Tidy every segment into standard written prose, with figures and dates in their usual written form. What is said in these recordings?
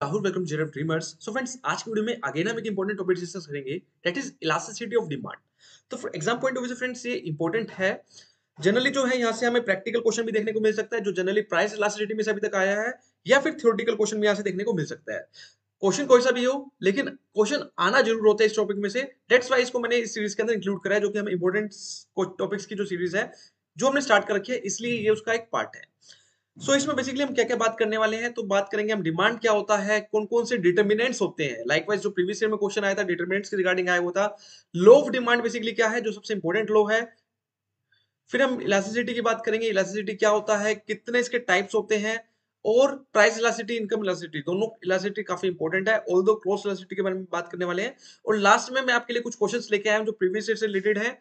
Rahul, welcome जेरम dreamers. So friends, आज की वीडियो में अगेन हम एक इंपॉर्टेंट टॉपिक डिस्कस करेंगे, that is elasticity of demand. तो for exam point of view से फ्रेंड्स ये इंपॉर्टेंट है। जनरली जो है यहाँ से हमें प्रैक्टिकल क्वेश्चन भी देखने को मिल सकता है, जो जनरली प्राइस इलास्टिसिटी में से अभी तक आया है, या फिर थ्योरेटिकल क्वेश्चन भी यहाँ से देखने को मिल सकता है। क्वेश्चन कोई सा भी हो, लेकिन क्वेश्चन आना जरूर होता है इस टॉपिक में से। दैट्स वाई इसको मैंने इस सीरीज के अंदर इंक्लूड करा है, जो कि हम इंपॉर्टेंट टॉपिक्स की जो सीरीज है जो हमने स्टार्ट कर रखी है, इसलिए ये उसका एक पार्ट है। इसमें बेसिकली हम क्या क्या बात करने वाले हैं, तो बात करेंगे हम डिमांड क्या होता है, कौन कौन से डिटर्मिनेंट्स होते हैं। लाइकवाइज जो प्रीवियस ईयर में क्वेश्चन आया था डिटर्मिनेंट्स के रिगार्डिंग आया हुआ था। लो ऑफ डिमांड बेसिकली क्या है, जो सबसे इंपॉर्टेंट लो है। फिर हम इलास्टिसिटी की बात करेंगे, इलास्टिसिटी क्या होता है, कितने इसके टाइप्स होते हैं। और प्राइस इलास्टिसिटी, इनकम इलास्टिसिटी, दोनों इलास्टिसिटी काफी इंपॉर्टेंट है, ऑल्दो क्रॉस इलास्टिसिटी के बारे में बात करने वाले हैं। और लास्ट में मैं आपके लिए कुछ क्वेश्चंस लेके आया हूं जो प्रीवियस ईयर से रिलेटेड है,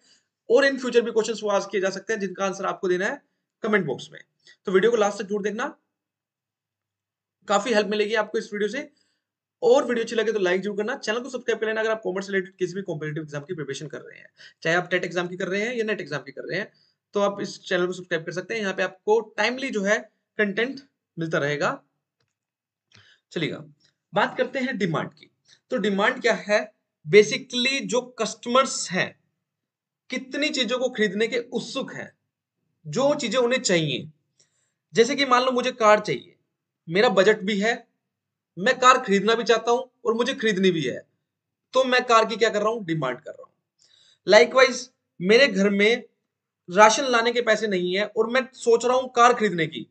और इन फ्यूचर भी क्वेश्चंस वो आज किए जा सकते हैं, जिनका आंसर आपको देना है कमेंट बॉक्स में। तो वीडियो को लास्ट तक जरूर देखना, काफी हेल्प मिलेगी आपको इस वीडियो से। और वीडियो अच्छी लगे तो लाइक जरूर करना, चैनल को सब्सक्राइब कर लेना अगर आप कॉमर्स रिलेटेड किसी भी कॉम्पिटिटिव एग्जाम की प्रिपरेशन कर रहे हैं, चाहे आप टेट एग्जाम की कर रहे हैं या नेट एग्जाम की कर रहे हैं, तो आप इस चैनल को सब्सक्राइब कर सकते हैं। यहाँ पे आपको टाइमली जो है कंटेंट मिलता रहेगा। चलिएगा, बात करते हैं डिमांड की। तो डिमांड क्या है, बेसिकली जो कस्टमर्स हैं कितनी चीजों को खरीदने के उत्सुक हैं, जो चीजें उन्हें चाहिए। जैसे कि मान लो मुझे कार चाहिए, मेरा बजट भी है, मैं कार खरीदना भी चाहता हूं और मुझे खरीदनी भी है, तो मैं कार की क्या कर रहा हूं, डिमांड कर रहा हूं। लाइकवाइज मेरे घर में राशन लाने के पैसे नहीं है और मैं सोच रहा हूं कार खरीदने की,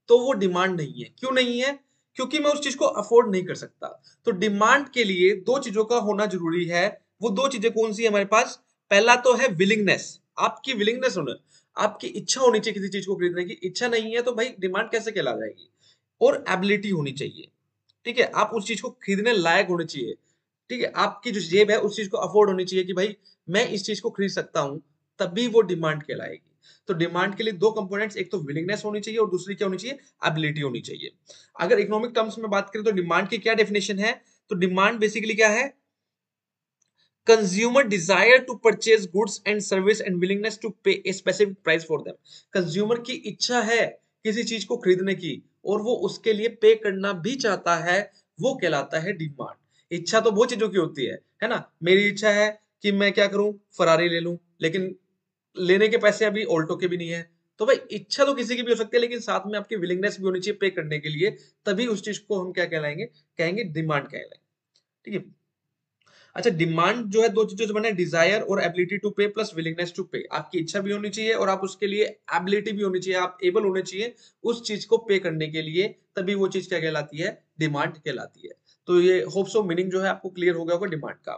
तो वो डिमांड नहीं है। क्यों नहीं है? क्योंकि मैं उस चीज को अफोर्ड नहीं कर सकता। तो डिमांड के लिए दो चीजों का होना जरूरी है। वो दो चीजें कौन सी है हमारे पास? पहला तो है विलिंगनेस, आपकी विलिंगनेस होना, आपकी इच्छा होनी चाहिए किसी चीज को खरीदने की। इच्छा नहीं है तो भाई डिमांड कैसे कहला जाएगी? और एबिलिटी होनी चाहिए, ठीक है, आप उस चीज को खरीदने लायक होने चाहिए, ठीक है, आपकी जो जेब है उस चीज को अफोर्ड होनी चाहिए कि भाई मैं इस चीज को खरीद सकता हूं, तभी वो डिमांड कहलाएगी। तो डिमांड के लिए दो कंपोनेंट्स, एक तो विलिंगनेस होनी चाहिए और दूसरी क्या होनी चाहिए, एबिलिटी होनी चाहिए। अगर इकोनॉमिक टर्म्स में बात करें तो डिमांड की क्या डेफिनेशन है, तो डिमांड बेसिकली क्या है, consumer desire to purchase goods and service and willingness to pay a specific price for them. Consumer की इच्छा है किसी चीज को खरीदने की और वो उसके लिए पे करना भी चाहता है, वो कहलाता है डिमांड। इच्छा तो बहुत चीजों की होती है ना। मेरी इच्छा है कि मैं क्या करूं, फरारी ले लूं, लेकिन लेने के पैसे अभी ऑल्टो के भी नहीं है। तो भाई इच्छा तो किसी की भी हो सकती है, लेकिन साथ में आपकी विलिंगनेस भी होनी चाहिए पे करने के लिए, तभी उस चीज को हम क्या कहलाएंगे, कहेंगे डिमांड कहलाएंगे, ठीक है। अच्छा, डिमांड जो है दो चीजों से बना है, डिजायर और एबिलिटी टू पे प्लस विलिंगनेस टू पे। आपकी इच्छा भी होनी चाहिए और आप उसके लिए एबिलिटी भी होनी चाहिए, आप एबल होने चाहिए उस चीज को पे करने के लिए, तभी वो चीज क्या कहलाती है, डिमांड कहलाती है। तो ये होप सो मीनिंग जो है आपको क्लियर हो गया होगा डिमांड का।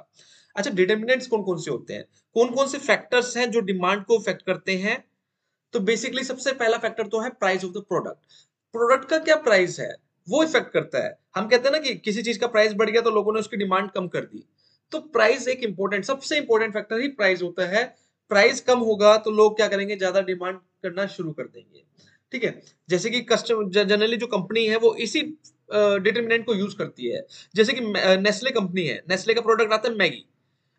अच्छा, डिटर्मिनेंट्स कौन कौन से होते हैं, कौन कौन से फैक्टर्स हैं जो डिमांड को अफेक्ट करते हैं? तो बेसिकली सबसे पहला फैक्टर तो है price of the product. Product का क्या प्राइस है वो इफेक्ट करता है। हम कहते हैं ना कि किसी चीज का प्राइस बढ़ गया तो लोगों ने उसकी डिमांड कम कर दी। तो प्राइस एक इंपॉर्टेंट, सबसे इंपॉर्टेंट फैक्टर ही प्राइस होता है। प्राइस कम होगा तो लोग क्या करेंगे, ज्यादा डिमांड करना शुरू कर देंगे, ठीक है। जैसे कि कस्टमर जनरली जो कंपनी है वो इसी डिटरमिनेंट को यूज करती है। जैसे कि नेस्ले कंपनी है, नेस्ले का प्रोडक्ट आता है मैगी।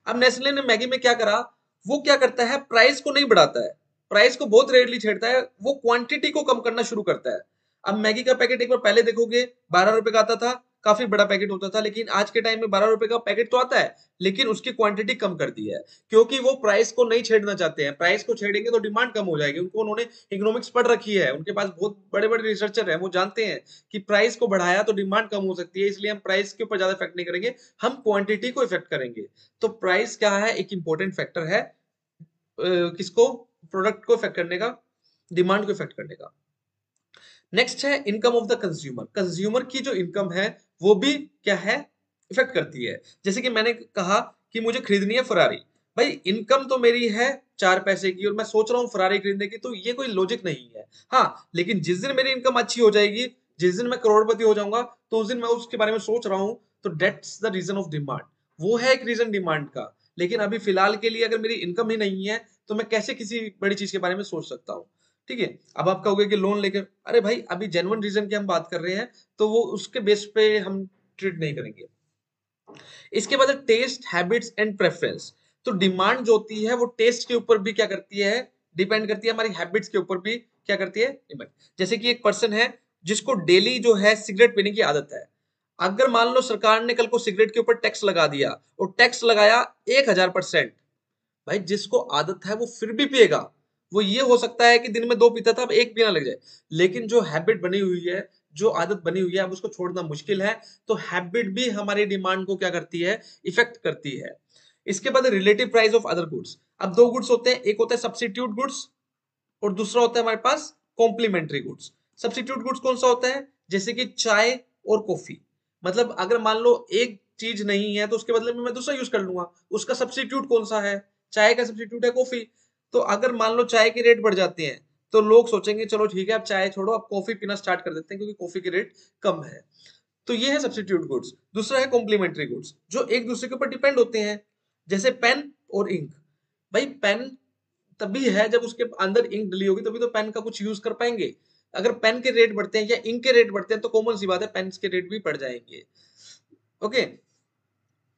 अब नेस्ले ने मैगी में क्या करा, वो क्या करता है, प्राइस को नहीं बढ़ाता है, प्राइस को बहुत रेयरली छेड़ता है, वो क्वांटिटी को कम करना शुरू करता है। अब मैगी का पैकेट एक बार पहले देखोगे 12 रुपए का आता था, काफी बड़ा पैकेट होता था, लेकिन आज के टाइम में 12 रुपए का पैकेट तो आता है, लेकिन उसकी क्वांटिटी कम कर दी है, क्योंकि वो प्राइस को नहीं छेड़ना चाहते हैं। प्राइस को छेड़ेंगे तो डिमांड कम हो जाएगी। उनको, उन्होंने इकोनॉमिक्स पढ़ रखी है, उनके पास बहुत बड़े बड़े रिसर्चर हैं, वो जानते हैं कि प्राइस को बढ़ाया तो डिमांड कम हो सकती है, इसलिए हम प्राइस के ऊपर ज्यादा इफेक्ट नहीं करेंगे, हम क्वांटिटी को इफेक्ट करेंगे। तो प्राइस क्या है, एक इंपॉर्टेंट फैक्टर है किसको, प्रोडक्ट को इफेक्ट करने का, डिमांड को इफेक्ट करने का। नेक्स्ट है income of the consumer. Consumer की जो इनकम है वो भी क्या है, इफेक्ट करती है। जैसे कि मैंने कहा कि मुझे खरीदनी है फरारी, भाई इनकम तो मेरी है 4 पैसे की और मैं सोच रहा हूँ फरारी खरीदने की, तो ये कोई लॉजिक नहीं है। हाँ, लेकिन जिस दिन मेरी इनकम अच्छी हो जाएगी, जिस दिन मैं करोड़पति हो जाऊंगा, तो उस दिन मैं उसके बारे में सोच रहा हूँ, तो that's the reason of demand. वो है एक रीजन डिमांड का। लेकिन अभी फिलहाल के लिए अगर मेरी इनकम ही नहीं है, तो मैं कैसे किसी बड़ी चीज के बारे में सोच सकता हूँ, ठीक है। अब आप कहोगे कि लोन लेकर, अरे भाई अभी जेन्युइन रीजन की हम बात कर रहे हैं, तो वो उसके बेस पे हम ट्रीट नहीं करेंगे। इसके बाद टेस्ट, हैबिट्स एंड प्रेफरेंस। तो डिमांड जो होती है वो टेस्ट के ऊपर भी क्या करती है, डिपेंड करती है, हमारी हैबिट्स के ऊपर भी क्या करती है, डिपेंड। जैसे कि एक पर्सन है जिसको डेली जो है सिगरेट पीने की आदत है। अगर मान लो सरकार ने कल को सिगरेट के ऊपर टैक्स लगा दिया और टैक्स लगाया 1000%, भाई जिसको आदत है वो फिर भी पिएगा। वो ये हो सकता है कि दिन में 2 पीता था, अब 1 पीना लग जाए, लेकिन जो हैबिट बनी हुई है, जो आदत बनी हुई है, अब उसको छोड़ना मुश्किल है। तो हैबिट भी हमारी डिमांड को क्या करती है, इफेक्ट करती है। इसके बाद relative price of other goods. अब दो गुड्स होते हैं, एक होता है सब्स्टिट्यूट गुड्स और दूसरा होता है हमारे पास कॉम्प्लीमेंट्री गुड्स। सब्स्टिट्यूट गुड्स कौन सा होता है, जैसे कि चाय और कॉफी। मतलब अगर मान लो एक चीज नहीं है तो उसके बदले में मैं दूसरा यूज कर लूंगा, उसका सब्स्टिट्यूट कौन सा है, चाय का सब्स्टिट्यूट है कॉफी। तो अगर मान लो चाय की रेट बढ़ जाती है तो लोग सोचेंगे चलो ठीक है अब चाय छोड़ो, अब कॉफी पीना स्टार्ट कर देते हैं क्योंकि कॉफी की रेट कम है। तो ये है सब्स्टिट्यूट गुड्स। दूसरा है कॉम्प्लीमेंट्री गुड्स, जो एक दूसरे के ऊपर डिपेंड होते हैं, जैसे पेन और इंक। भाई पेन तभी है जब उसके अंदर इंक डली होगी, तभी तो पेन का कुछ यूज कर पाएंगे। अगर पेन के रेट बढ़ते हैं या इंक के रेट बढ़ते हैं तो कॉमन सी बात है पेन के रेट भी बढ़ जाएंगे। ओके,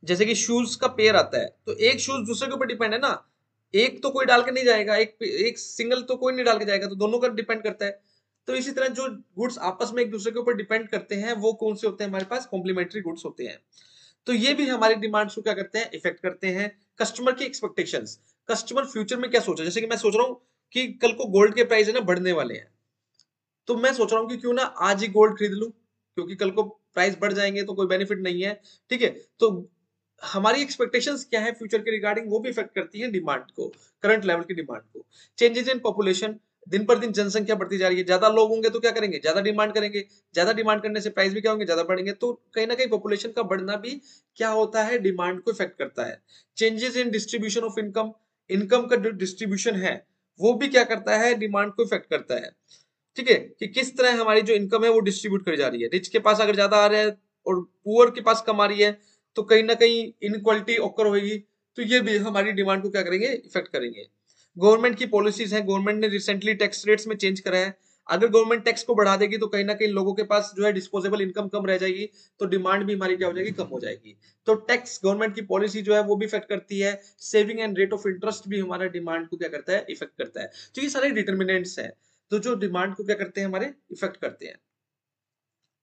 जैसे कि शूज का पेयर आता है तो एक शूज दूसरे के ऊपर डिपेंड है ना, एक तो कोई डाल के नहीं जाएगा, एक सिंगल तो कोई नहीं डाल के जाएगा, तो दोनों का डिपेंड करता है। तो इसी तरह जो गुड्स आपस में एक दूसरे के ऊपर डिपेंड करते हैं वो कौन से होते हैं, हमारे पास कॉम्प्लीमेंट्री गुड्स होते हैं। तो ये भी हमारी डिमांड्स को क्या करते हैं, इफेक्ट करते हैं। कस्टमर की एक्सपेक्टेशंस, कस्टमर फ्यूचर में क्या सोचा, जैसे कि मैं सोच रहा हूँ कि कल को गोल्ड के प्राइस है ना बढ़ने वाले हैं, तो मैं सोच रहा हूँ कि क्यों ना आज ही गोल्ड खरीद लूं, क्योंकि कल को प्राइस बढ़ जाएंगे तो कोई बेनिफिट नहीं है। ठीक है, तो हमारी एक्सपेक्टेशंस क्या है फ्यूचर के रिगार्डिंग, वो भी इफेक्ट करती है डिमांड को, करंट लेवल की डिमांड को। चेंजेस इन पॉपुलेशन, दिन पर दिन जनसंख्या बढ़ती जा रही है, ज्यादा लोग होंगे तो क्या करेंगे, ज्यादा डिमांड करेंगे, ज्यादा डिमांड करने से प्राइस भी क्या होंगे, ज्यादा बढ़ेंगे। तो कहीं ना कहीं पॉपुलेशन का बढ़ना भी क्या होता है, डिमांड को इफेक्ट करता है। Changes in distribution of income, income का जो डिस्ट्रीब्यूशन है वो भी क्या करता है, डिमांड को इफेक्ट करता है। ठीक है, कि किस तरह हमारी जो इनकम है वो डिस्ट्रीब्यूट करी जा रही है, रिच के पास अगर ज्यादा आ रहा है और पुअर के पास कम आ रही है तो कहीं ना कहीं इनक्वालिटी ऑकर होगी। तो ये भी हमारी डिमांड को क्या करेंगे, इफेक्ट करेंगे। गवर्नमेंट की पॉलिसीज है, गवर्नमेंट ने रिसेंटली टैक्स रेट्स में चेंज करा है। अगर गवर्नमेंट टैक्स को बढ़ा देगी तो कहीं ना कहीं लोगों के पास जो है डिस्पोजेबल इनकम कम रह जाएगी, तो डिमांड भी हमारी क्या हो जाएगी, कम हो जाएगी। तो टैक्स, गवर्नमेंट की पॉलिसी जो है वो भी इफेक्ट करती है। Saving and rate of interest भी हमारा डिमांड को क्या करता है, इफेक्ट करता है। तो ये सारे डिटर्मिनेंट्स हैं तो जो डिमांड को क्या करते हैं, हमारे इफेक्ट करते हैं।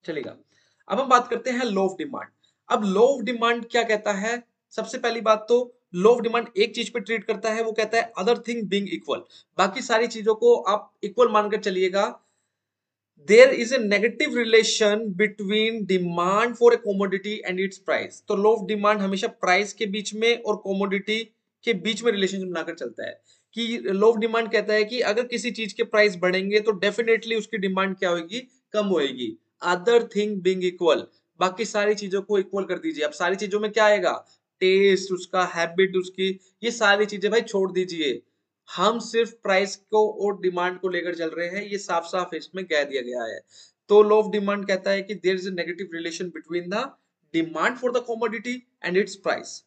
चलेगा, अब हम बात करते हैं लॉ ऑफ डिमांड। अब लॉ ऑफ डिमांड क्या कहता है, सबसे पहली बात तो लॉ ऑफ डिमांड एक चीज पे ट्रीट करता है, वो कहता है अदर थिंग बीइंग इक्वल। बाकी सारी चीजों को आप इक्वल मानकर चलिएगा। There is a negative relation between demand for a commodity and its price. तो लॉ ऑफ डिमांड हमेशा प्राइस के बीच में और कमोडिटी के बीच में रिलेशनशिप बनाकर चलता है। कि लॉ ऑफ डिमांड कहता है कि अगर किसी चीज के प्राइस बढ़ेंगे तो डेफिनेटली उसकी डिमांड क्या होगी, कम होगी। अदर थिंग बीइंग इक्वल, बाकी सारी चीजों को इक्वल कर दीजिए। अब सारी चीजों में क्या आएगा, टेस्ट, उसका हैबिट, उसकी ये सारी चीजें भाई छोड़ दीजिए। हम सिर्फ प्राइस को और डिमांड को लेकर चल रहे हैं, ये साफ साफ इसमें कह दिया गया है। तो लॉ ऑफ डिमांड कहता है कि there is a negative relation between the demand for the commodity and its price.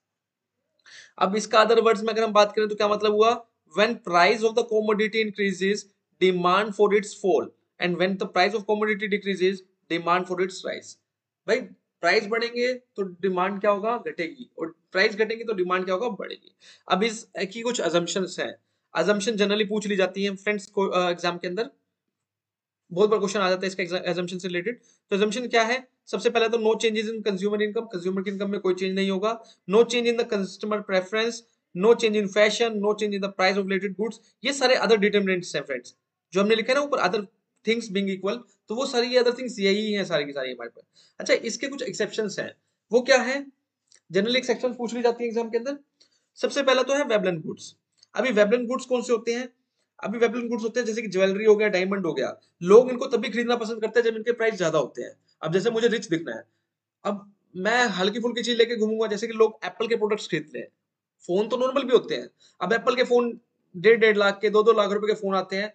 अब इसका अदर वर्ड्स में अगर हम बात करें तो क्या मतलब हुआ, when price of the commodity increases demand for its fall, and when the price of commodity decreases demand for its rise. भाई प्राइस बढ़ेंगे तो डिमांड क्या होगा, घटेगी, और प्राइस घटेंगे तो डिमांड क्या होगा, बढ़ेगी। अब इस की कुछ अजम्पशंस हैं। अजम्पशन जनरली पूछ ली जाती है फ्रेंड्स को एग्जाम के अंदर, बहुत बार क्वेश्चन आ जाता है इसका एजम्पशन से रिलेटेड। तो एजम्पशन क्या है, सबसे पहले तो no changes in consumer income, consumer की इनकम में कोई चेंज नहीं होगा। No change in the customer preference, no change in fashion, no change in the price of related goods. ये सारे अदर डिटरमिनेंट्स हैं फ्रेंड्स, जो हमने लिखा है ना ऊपर, अदर थिंग्स बीइंग इक्वल, तो वो सारी अदर थिंग्स यही है सारी की सारी हमारे पास। अच्छा, इसके कुछ एक्सेप्शंस हैं, वो क्या है, जनरली एक्सेप्शन पूछ ली जाती है एग्जाम के अंदर। सबसे पहला तो है वेबलन गुड्स। अभी वेबलन गुड्स कौन से होते हैं, अभी वेबलन गुड्स होते हैं जैसे कि ज्वेलरी हो गया, डायमंड हो गया। लोग इनको तभी खरीदना पसंद करते हैं जब इनके प्राइस ज्यादा होते हैं। अब जैसे मुझे रिच दिखना है, अब मैं हल्की फुल्की चीज लेके घूमूंगा, जैसे कि लोग एप्पल के प्रोडक्ट्स खरीदते हैं। फोन तो नॉर्मल भी होते हैं, अब एप्पल के फोन 1.5 लाख के, 2-2 लाख रुपए के फोन आते हैं।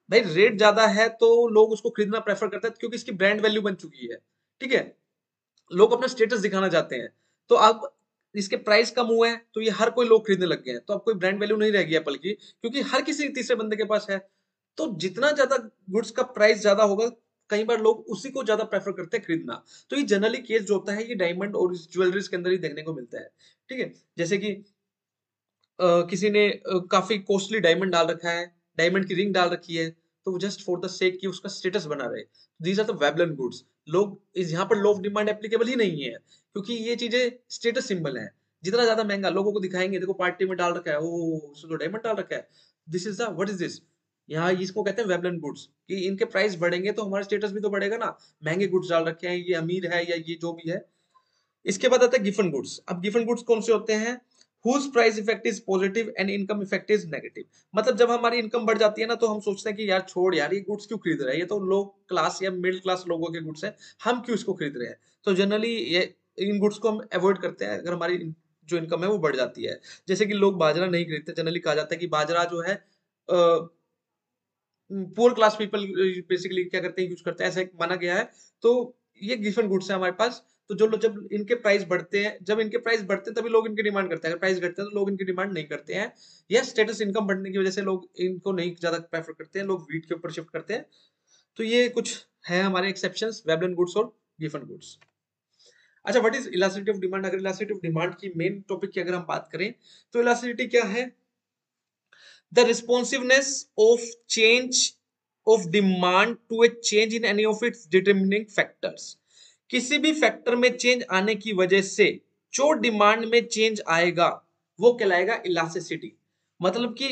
भाई रेट ज्यादा है तो लोग उसको खरीदना प्रेफर करते हैं क्योंकि इसकी ब्रांड वैल्यू बन चुकी है। ठीक है, लोग अपना स्टेटस दिखाना चाहते हैं। तो अब इसके प्राइस कम हुए हैं तो ये हर कोई लोग खरीदने लग गए हैं, तो अब कोई ब्रांड वैल्यू नहीं रहेगी एप्पल की, क्योंकि हर किसी तीसरे बंदे के पास है। तो जितना ज्यादा गुड्स का प्राइस ज्यादा होगा, कई बार लोग उसी को ज्यादा प्रेफर करते हैं खरीदना। तो ये जनरली केस जो होता है ये डायमंड और ज्वेलरीज के अंदर ही देखने को मिलता है। ठीक है, जैसे कि किसी ने काफी कॉस्टली डायमंड डाल रखा है, डायमंड की रिंग डाल रखी है, तो जस्ट फॉर द सेक कि उसका स्टेटस बना रहे, these are the Veblen goods. लोग इस यहाँ पर लॉ ऑफ डिमांड एप्लीकेबल ही नहीं है, क्योंकि ये चीजें स्टेटस सिंबल है। जितना ज्यादा महंगा लोगों को दिखाएंगे, देखो पार्टी में डाल रखा है, ओ इसमें तो डायमंड डाल रखा है, this is the what is this. यहाँ इसको कहते हैं वेबलन गुड्स, कि इनके प्राइस बढ़ेंगे तो हमारा स्टेटस भी तो बढ़ेगा ना। महंगे गुड्स डाल रखे हैं, ये अमीर है या ये जो भी है। इसके बाद आता है गिफन गुड्स। अब गिफन गुड्स कौन से होते हैं? Whose price effect is positive and income effect is negative. मतलब जब हमारी इनकम बढ़ जाती है ना, तो हम सोचते हैं कि यार छोड़ यार, ये गुड्स क्यों खरीद रहे हैं, ये तो लो क्लास या मिडिल क्लास लोगों के गुड्स हैं, हम क्यों इसको खरीद रहे हैं। तो जनरली ये इन गुड्स को हम अवॉइड करते हैं अगर हमारी जो इनकम है वो बढ़ जाती है। जैसे कि लोग बाजरा नहीं खरीदते, जनरली कहा जाता है कि बाजरा जो है पुअर क्लास पीपल बेसिकली क्या करते हैं, यूज करते हैं, ऐसा एक माना गया है। तो ये गिवन गुड्स है हमारे पास। तो जो लोग, जब इनके प्राइस बढ़ते हैं, जब इनके प्राइस बढ़ते हैं तभी लोग इनकी डिमांड करते हैं, अगर प्राइस घटते हैं तो लोग इनकी डिमांड नहीं करते हैं। या स्टेटस इनकम बढ़ने की वजह से लोग इनको नहीं ज्यादा प्रेफर करते हैं, लोग वीट के ऊपर शिफ्ट करते हैं। तो ये कुछ है हमारे एक्सेप्शंस, वेबलन गुड्स और गिवन गुड्स। अच्छा, what is elasticity of demand? अगर इलास्टिसिटी ऑफ डिमांड की मेन टॉपिक की अगर हम बात करें, तो इलास्टिसिटी क्या है? The responsiveness of change of demand to a change in any of its determining factors। किसी भी फैक्टर में चेंज आने की वजह से जो डिमांड में चेंज आएगा वो कहलाएगा इलास्टिसिटी। मतलब कि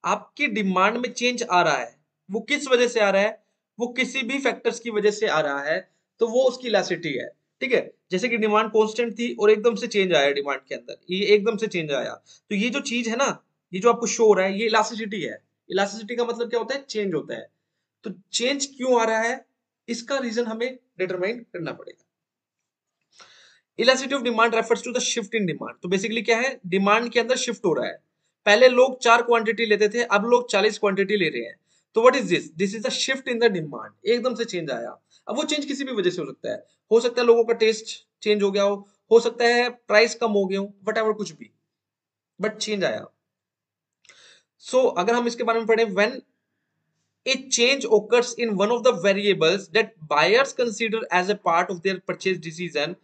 आपकी डिमांड में चेंज आ रहा है, वो किस वजह से आ रहा है? वो किसी भी फैक्टर्स की वजह से आ रहा है, तो वो उसकी इलास्टिसिटी है। ठीक है, जैसे कि डिमांड कांस्टेंट थी और एकदम से चेंज आया डिमांड के अंदर, ये एकदम से चेंज आया, तो ये जो चीज है ना, ये जो आपको शो हो रहा है, ये इलास्टिसिटी है। इलास्टिसिटी का मतलब क्या होता है? चेंज होता है। तो चेंज क्यों आ रहा है, इसका रीजन हमें डिटरमाइन करना पड़ेगा। Elasticity of demand refers to the shift in demand. तो बेसिकली क्या है, डिमांड के अंदर शिफ्ट हो रहा है। पहले लोग 4 क्वांटिटी लेते थे, अब लोग 40 क्वांटिटी ले रहे हैं। तो what is this? This is the shift in the demand. एकदम से चेंज आया। अब वो चेंज किसी भी वजह से हो सकता है, हो सकता है लोगों का टेस्ट चेंज हो गया हो सकता है प्राइस कम हो गया हो, वट एवर कुछ भी, बट चेंज आया। अगर हम इसके बारे में पढ़ें, when a change occurs in one of the variables that buyers consider as a part of their purchase decision,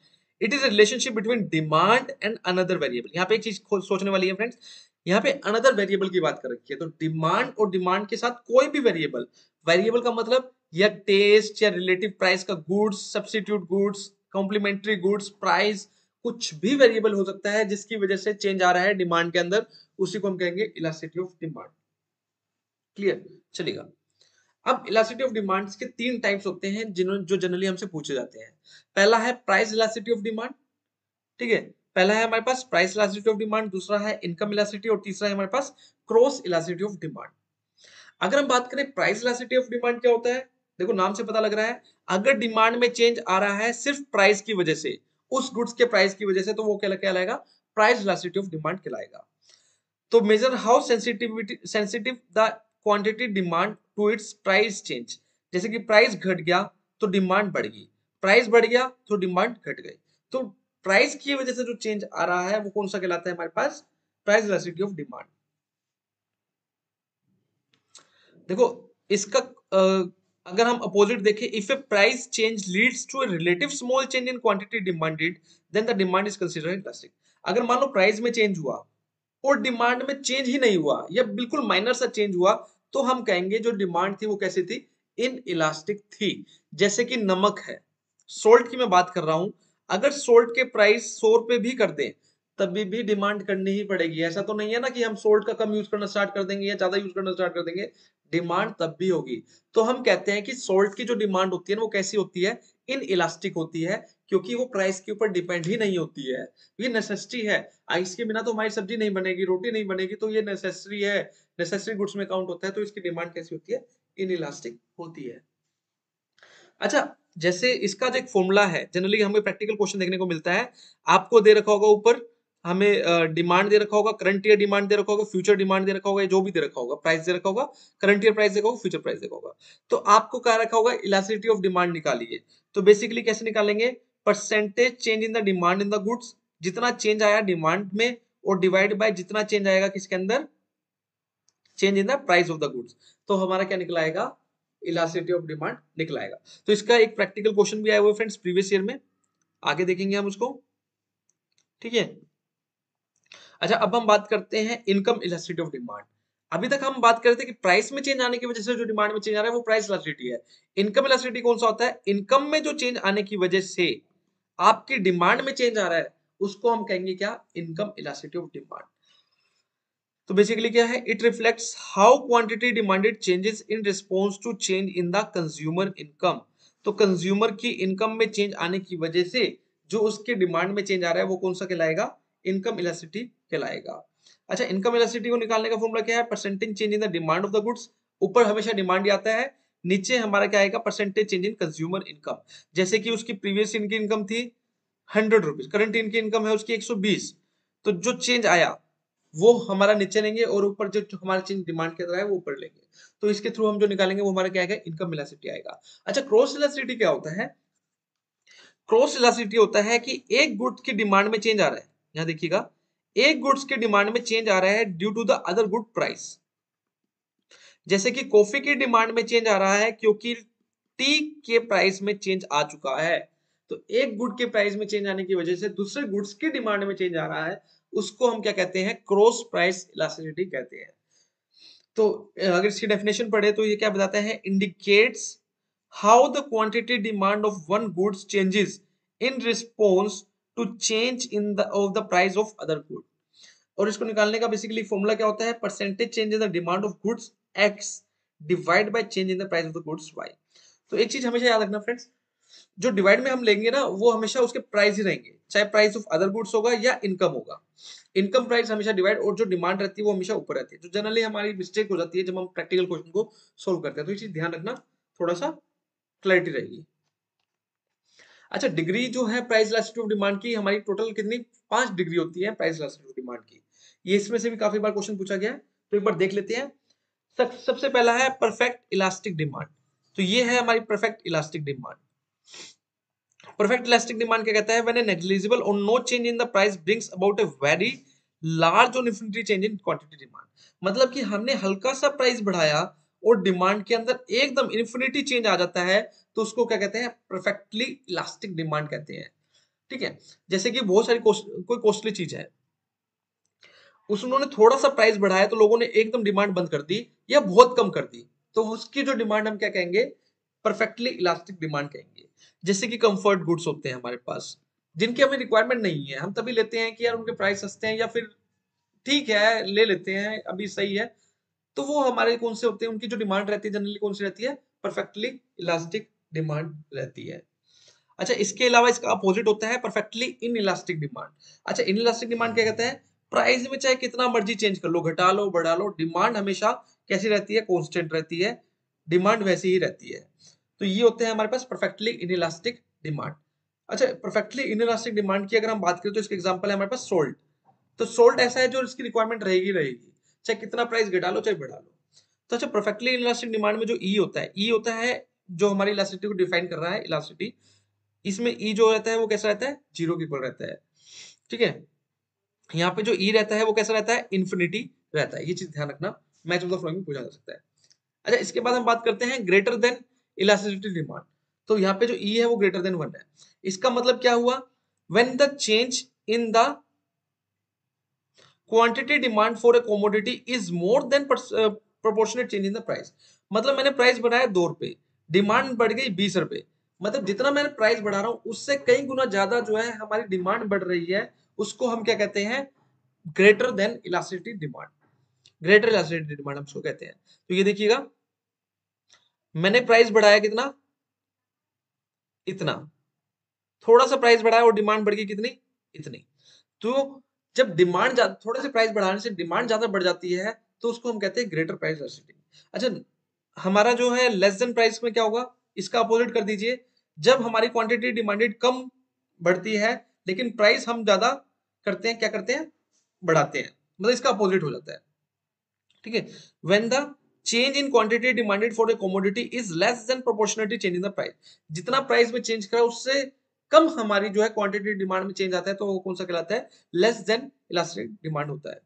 it is a relationship between demand and another variable। यहाँ पे एक चीज सोचने वाली है फ्रेंड्स, यहाँ पे another variable की बात कर रखी है। तो डिमांड और डिमांड के साथ कोई भी वेरिएबल, वेरिएबल का मतलब या टेस्ट या रिलेटिव प्राइस का goods, substitute goods, complementary goods, price, कुछ भी वेरिएबल हो सकता है जिसकी वजह से चेंज आ रहा है डिमांड के अंदर, उसी को हम कहेंगे इलास्टिसिटी ऑफ डिमांड। क्लियर चलेगा। अब इलास्टिसिटी ऑफ डिमांड्स के 3 टाइप्स होते हैं जो जनरली हमसे पूछे जाते हैं। पहला है प्राइस इलास्टिसिटी ऑफ डिमांड। ठीक है, पहला है हमारे पास प्राइस इलास्टिसिटी ऑफ डिमांड, दूसरा है इनकम इलास्टिसिटी और तीसरा है हमारे पास क्रॉस इलास्टिसिटी ऑफ डिमांड। अगर हम बात करें प्राइस इलास्टिसिटी ऑफ डिमांड क्या होता है, देखो नाम से पता लग रहा है, अगर डिमांड में चेंज आ रहा है सिर्फ प्राइस की वजह से, उस गुड्स के प्राइस की वजह से, तो वो क्या कहलाएगा? प्राइस इलास्टिसिटी ऑफ डिमांड कहलाएगा। तो measure how sensitive the quantity demand to its price change. जैसे कि प्राइस घट गया तो डिमांड बढ़ गई, प्राइस बढ़ गया तो डिमांड घट गई। तो प्राइस की वजह से जो चेंज आ रहा है वो कौन सा कहलाता है हमारे पास? Price elasticity of demand. देखो इसका अगर हम अपोजिट देखें, if a price change leads to a relative small change in quantity demanded, then the demand is considered elastic. अगर मान लो प्राइस में चेंज हुआ और डिमांड में चेंज ही नहीं हुआ या बिल्कुल माइनर सा चेंज हुआ, तो हम कहेंगे जो डिमांड थी वो कैसी थी? इन इलास्टिक थी। जैसे कि नमक है, सोल्ट की मैं बात कर रहा हूं, अगर सोल्ट के प्राइस 100 रुपए भी कर दें तभी भी डिमांड करनी ही पड़ेगी। ऐसा तो नहीं है ना कि हम सोल्ट का कम यूज करना स्टार्ट कर देंगे या ज्यादा यूज करना स्टार्ट कर देंगे, डिमांड तब भी होगी। तो हम कहते हैं कि सोल्ट की जो डिमांड होती है ना, वो कैसी होती है? इन इलास्टिक होती है, क्योंकि वो प्राइस के ऊपर डिपेंड ही नहीं होती है। ये नेसेसिटी है, इसके बिना तो हमारी सब्जी नहीं बनेगी, रोटी नहीं बनेगी, तो ये नेसेसरी है, नेसेसरी गुड्स में काउंट होता है। तो इसकी डिमांड कैसी होती है? इन इलास्टिक होती है। अच्छा, जैसे इसका जो एक फॉर्मूला है, जनरली हमें प्रैक्टिकल क्वेश्चन देखने को मिलता है, आपको दे रखा होगा ऊपर, हमें डिमांड दे रखा होगा, करंट ईयर डिमांड दे रखा होगा, फ्यूचर डिमांड दे रखा होगा, जो भी दे रखा होगा, प्राइस दे रखा होगा, करंट ईयर प्राइस देखा होगा, फ्यूचर प्राइस देखा होगा। तो आपको क्या रखा होगा? इलास्टिसिटी ऑफ डिमांड निकालिए। तो बेसिकली कैसे निकालेंगे? Percentage change in the demand in the goods, जितना चेंज आया डिमांड में, और डिवाइड बाय जितना चेंज आएगा किसके अंदर? Change in the price of the goods. तो हमारा क्या निकला आएगा? इलास्टिसिटी ऑफ डिमांड निकला आएगा। तो इसका एक प्रैक्टिकल क्वेश्चन भी आया हुआ है फ्रेंड्स प्रीवियस ईयर में, आगे देखेंगे हम उसको। ठीक है। अच्छा, अब हम बात करते हैं इनकम इलास्टिसिटी ऑफ डिमांड। अभी तक हम बात कर रहे थे कि प्राइस में चेंज आने की वजह से जो डिमांड में चेंज आ रहा है वो प्राइस इलास्टिसिटी है। इनकम इलास्टिसिटी कौन सा होता है? इनकम में जो चेंज आने की वजह से आपकी डिमांड में चेंज आ रहा है उसको हम कहेंगे क्या? Income elasticity of demand. तो बेसिकली क्या है? It reflects how quantity demanded changes in response to change in the consumer income. तो कंज्यूमर की इनकम में चेंज आने की वजह से जो उसके डिमांड में चेंज आ रहा है वो कौन सा कहलाएगा? इनकम इलास्टिसिटी कहलाएगा। अच्छा, इनकम इलास्टिसिटी को निकालने का फॉर्मूला क्या है? Percentage change in the demand of the goods. ऊपर हमेशा डिमांड ही आता है, नीचे हमारा क्या आएगा? परसेंटेज चेंज इन कंज्यूमर इनकम। जैसे कि उसकी प्रीवियस इनकी इनकम थी 100 रुपीज, करंट इनकी इनकम है उसकी 120, तो जो चेंज आया वो हमारा नीचे लेंगे और ऊपर जो हमारा चेंज डिमांड के तरह है वो ऊपर लेंगे। तो इसके थ्रू हम जो निकालेंगे वो हमारा क्या आएगा? इनकम इलास्टिसिटी आएगा। अच्छा, क्रॉस इलास्टिसिटी क्या होता है? क्रॉस इलास्टिसिटी होता है कि एक गुड्स की डिमांड में चेंज आ रहा है, यहां देखिएगा, एक गुड्स के डिमांड में चेंज आ रहा है due to the other good price. जैसे कि कॉफी की डिमांड में चेंज आ रहा है क्योंकि टी के प्राइस में चेंज आ चुका है। तो एक गुड के प्राइस में चेंज आने की वजह से दूसरे गुड्स की डिमांड में चेंज आ रहा है, उसको हम क्या कहते हैं? क्रॉस प्राइस इलास्टिसिटी कहते हैं। तो अगर इसकी डेफिनेशन पढ़े तो ये क्या बताता है? Indicates how the quantity demand of one goods changes in response to change in the of the price of other good. और इसको निकालने का बेसिकली फॉर्मूला क्या होता है? Percentage change in the demand of goods X divide by change in the price of the goods Y. तो एक चीज हमेशा याद रखना फ्रेंड्स, जो डिवाइड में हम लेंगे ना वो हमेशा उसके प्राइस ही रहेंगे, चाहे प्राइस ऑफ अदर गुड्स होगा या इनकम होगा। इनकम प्राइस हमेशा डिवाइड, और जो डिमांड रहती है वो हमेशा ऊपर रहती है। जो जनरली हमारी मिस्टेक हो जाती है जब हम प्रैक्टिकल क्वेश्चन को सोल्व करते हैं, तो ये चीज ध्यान रखना, थोड़ा सा क्लैरिटी रहेगी। अच्छा, डिग्री जो है प्राइस इलास्टिसिटी ऑफ डिमांड की हमारी टोटल कितनी? 5 डिग्री होती है प्राइस इलास्टिसिटी ऑफ डिमांड की। ये इसमें से भी काफी बार क्वेश्चन पूछा गया है, तो एक बार देख लेते हैं। सबसे पहला है परफेक्ट इलास्टिक डिमांड। तो ये है हमारी perfect elastic demand. Perfect elastic demand क्या कहता है? When a negligible or no change in the price brings about a very large or infinity change in quantity demand. मतलब कि हमने हल्का सा प्राइस बढ़ाया और डिमांड के अंदर एकदम इन्फिनिटी चेंज आ जाता है, तो उसको क्या कहते हैं? परफेक्टली इलास्टिक डिमांड कहते हैं। ठीक है, जैसे कि बहुत सारी कोई कॉस्टली चीज है, उन्होंने थोड़ा सा प्राइस बढ़ाया तो लोगों ने एकदम डिमांड बंद कर दी या बहुत कम कर दी, तो उसकी जो डिमांड हम क्या कहेंगे? परफेक्टली इलास्टिक डिमांड कहेंगे। जैसे कि कंफर्ट गुड्स होते हैं हमारे पास, जिनकी हमें रिक्वायरमेंट नहीं है, हम तभी लेते हैं कि यार उनके प्राइस सस्ते हैं या फिर ठीक है ले लेते हैं अभी सही है, तो वो हमारे कौन से होते हैं? उनकी जो डिमांड रहती है जनरली कौन सी रहती है? परफेक्टली इलास्टिक डिमांड रहती है। अच्छा, इसके अलावा इसका अपोजिट होता है परफेक्टली इन इलास्टिक डिमांड। अच्छा, इन इलास्टिक डिमांड क्या कहते हैं? प्राइस में चाहे कितना मर्जी चेंज कर लो, घटा लो, बढ़ा लो, डिमांड हमेशा कैसी रहती है? कांस्टेंट रहती है, डिमांड वैसी ही रहती है। तो ये होते हैं हमारे पास परफेक्टली इन इलास्टिक डिमांड। अच्छा, परफेक्टली इन इलास्टिक डिमांड की अगर हम बात करें तो इसके एग्जांपल है हमारे पास सोल्ट। तो सोल्ट ऐसा है जो इसकी रिक्वायरमेंट रहेगी रहेगी, चाहे कितना प्राइस घटा लो चाहे बढ़ा लो। तो अच्छा, परफेक्टली इन इलास्टिक डिमांड में जो ई होता है, ई होता है जो हमारी इलास्टिसिटी को डिफाइन कर रहा है, इलास्टिसिटी। इसमें ई जो रहता है वो कैसा रहता है? जीरो के इक्वल रहता है। ठीक है, यहाँ पे जो ई रहता है वो कैसा रहता है? इन्फिनिटी रहता है। ये चीज ध्यान रखना, मैच ऑफ द फ्लोइंग में पूछा जा सकता है। अच्छा, इसके बाद हम बात करते हैं ग्रेटर देन इलास्टिसिटी डिमांड। तो यहाँ पे जो ई है वो ग्रेटर देन 1 है। इसका मतलब क्या हुआ? When the change in the quantity demand for a commodity is more than proportionate change in the price. मतलब मैंने प्राइस बढ़ाया 2 रुपए, डिमांड बढ़ गई 20 रुपए, मतलब जितना मैंने प्राइस बढ़ा रहा हूं उससे कई गुना ज्यादा जो है हमारी डिमांड बढ़ रही है, उसको हम क्या कहते हैं? Greater than elasticity demand. Greater elasticity demand हम उसको कहते हैं। तो ये देखिएगा, मैंने प्राइस बढ़ाया कितना? इतना, थोड़ा सा प्राइस बढ़ाया और डिमांड बढ़ गई कितनी? इतनी। तो जब डिमांड थोड़े से प्राइस बढ़ाने से डिमांड ज्यादा बढ़ जाती है तो उसको हम कहते हैं ग्रेटर प्राइस इलास्टिसिटी। अच्छा, हमारा जो है लेस देन प्राइस में क्या होगा? इसका अपोजिट कर दीजिए, जब हमारी क्वांटिटी डिमांडेड कम बढ़ती है लेकिन प्राइस हम ज्यादा करते हैं, क्या करते हैं? बढ़ाते हैं, मतलब इसका अपोजिट हो जाता है। ठीक है, when the change in quantity demanded for a commodity is less than proportionally change in the price. जितना प्राइस में चेंज करा उससे कम हमारी जो है क्वांटिटी डिमांड में चेंज आता है, तो वो कौन सा कहलाता है? लेस देन इलास्टिक डिमांड होता है।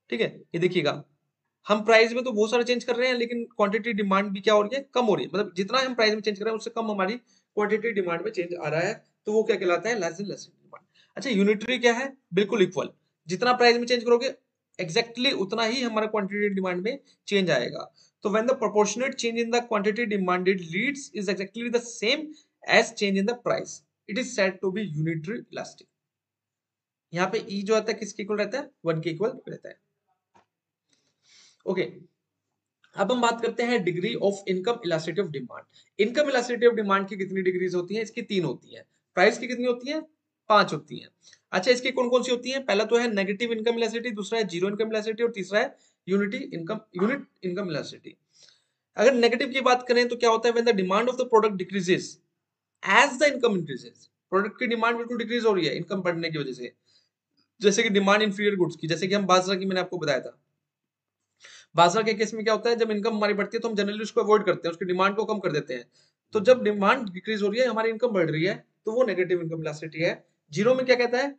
ठीक है, ये देखिएगा, हम प्राइस में तो बहुत सारा चेंज कर रहे हैं लेकिन क्वांटिटी डिमांड भी क्या हो रही है? कम हो रही है। मतलब जितना हम प्राइस में चेंज कर रहे हैं उससे कम हमारी क्वांटिटी डिमांड में चेंज आ रहा है, तो वो क्या कहलाता है? Less than elastic demand. अच्छा, यूनिटरी क्या है? बिल्कुल इक्वल। जितना प्राइस में चेंज करोगे एग्जैक्टली उतना ही हमारा क्वांटिटी डिमांड में चेंज आएगा। तो when the proportionate change in the quantity demanded leads is exactly the same as change in the price, it is said to be unitary elastic. यहाँ पे ई जो आता है किसके इक्वल रहता है, 1 के इक्वल रहता है। ओके, अब हम बात करते हैं degree of income elasticity of demand. Income elasticity of demand की कितनी डिग्रीज होती हैं? इसकी 3 होती हैं। प्राइस की कितनी होती है? 5 होती हैं। अच्छा, इसकी कौन कौन सी होती हैं? पहला तो है नेगेटिव इनकम इलास्टिसिटी, दूसरा है जीरो इनकम इलास्टिसिटी और तीसरा है यूनिट इनकम इलास्टिसिटी। अगर नेगेटिव की बात करें तो क्या होता है? When the demand of the product decreases as the income increases, product की डिमांड बिल्कुल डिक्रीज हो रही है इनकम बढ़ने की वजह से, जैसे कि डिमांड इंफीरियर गुड्स की, जैसे कि हम बाजरा की मैंने आपको बताया था। बाजरा के केस में क्या होता है? जब इनकम हमारी बढ़ती है तो हम जनरली उसको अवॉइड करते हैं, उसकी डिमांड को कम कर देते हैं। तो जब डिमांड डिक्रीज हो रही है, हमारी इनकम बढ़ रही है, तो वो नेगेटिव इनकम इलास्टिसिटी है। जीरो में क्या कहता है?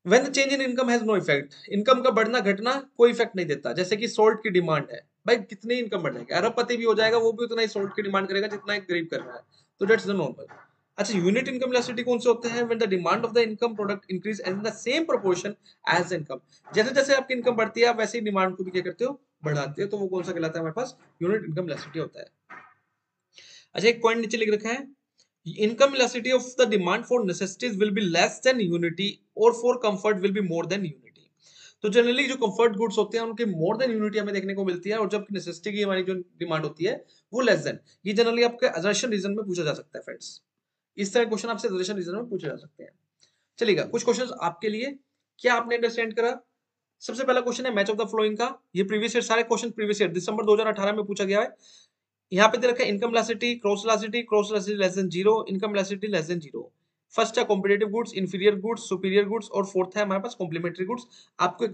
When the change in income has no effect, income का बढ़ना घटना कोई इफेक्ट नहीं देता। जैसे कि सोल्ट की डिमांड है, भाई कितनी इनकम बढ़ जाएगी, अरबपति भी हो जाएगा, वो भी उतना ही सोल्ट की डिमांड करेगा जितना एक गरीब कर रहा है। तो दैट्स द नॉर्मल। अच्छा, यूनिट इनकम इलास्टिसिटी कौन से होते हैं? When the demand of the income product increase in the same proportion as income, जैसे जैसे आपकी इनकम बढ़ती है आप वैसे ही डिमांड को भी क्या करते हो? बढ़ाते हो। तो वो कौन सा कहलाता है हमारे पास? यूनिट इनकम इलास्टिसिटी होता है। अच्छा, एक पॉइंट नीचे लिख रखा है, income elasticity of the demand for necessities will be less than unity or for comfort will be more than unity. तो जनरली जो कंफर्ट गुड्स होते हैं उनके मोर देन यूनिटी हमें देखने को मिलती है, और जब नेसेसिटी की हमारी जो डिमांड होती है वो लेस देन। ये जनरली आपके असर्शन रीजन में पूछा जा सकता है फ्रेंड्स। इस तरह क्वेश्चन आपसे असर्शन रीजन में पूछे जा सकते हैं। चलिएगा, कुछ क्वेश्चंस आपके लिए, क्या आपने अंडरस्टैंड करा? सबसे पहला क्वेश्चन है मैच ऑफ द फ्लोइंग का। ये प्रीवियस ईयर, सारे क्वेश्चन प्रीवियस ईयर दिसंबर 2018 में पूछा गया है। यहाँ पे दे रखा है income elasticity, cross elasticity less than zero, income elasticity less than zero. First है competitive goods, inferior goods, superior goods, और फोर्थ है हमारे पास कॉम्प्लीमेंट्री गुड्स। आपको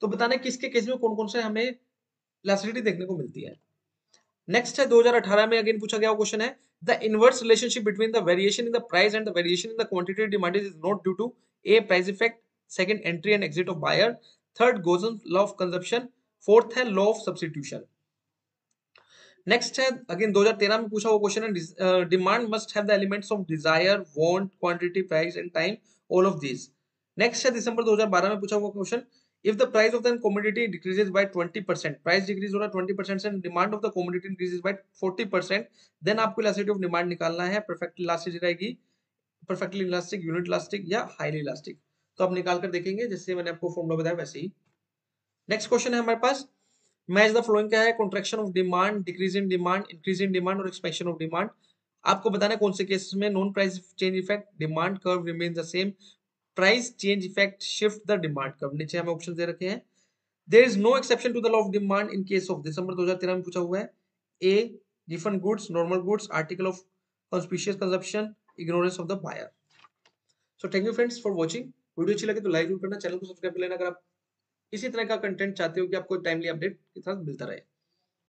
तो बताना है किसके केस में कौन कौन से हमें इलास्टिसिटी देखने को मिलती है। नेक्स्ट है 2018 में अगेन पूछा गया क्वेश्चन है, the inverse relationship between the variation in the price and the variation in the quantity demand is not due to a price effect, second entry and exit of buyer, third Gossen law of consumption, fourth है law of substitution. Next है again 2013 में पूछा हुआ question है, demand must have the elements of desire, want, quantity, price and time, all of these. Next है दिसंबर 2012 में पूछा हुआ question, if the price of the commodity decreases by 20%, price decrease हो रहा है 20% and demand of the commodity increases by 40%, then आपको elasticity of demand निकालना है। परफेक्टली इलास्टिक रहेगी, परफेक्टली इलास्टिक, यूनिट इलास्टिक या हाईली इलास्टिक। तो आप निकाल कर देखेंगे जैसे मैंने आपको फॉर्मूला बताया वैसे ही। नेक्स्ट क्वेश्चन है हमारे पास, मैच द फ्लोइंग क्या है? Contraction of demand, decrease in demand, increase in demand or expansion of demand. आपको बताना है कौन से केसेस में non price change effect, demand curve remain the same, price change effect shift the demand curve. नीचे हमें ऑप्शन दे रखे हैं। There is no exception to the law of demand in case of, दिसंबर 2013 में पूछा हुआ है, a given goods, normal goods, article of conspicuous consumption, ignorance of the buyer. So thank you friends for watching. Video अच्छी लगे तो like जरूर करना, चैनल को सब्सक्राइब कर लेना अगर आप इसी तरह का कंटेंट चाहते हो कि आपको टाइमली अपडेट के साथ मिलता रहे।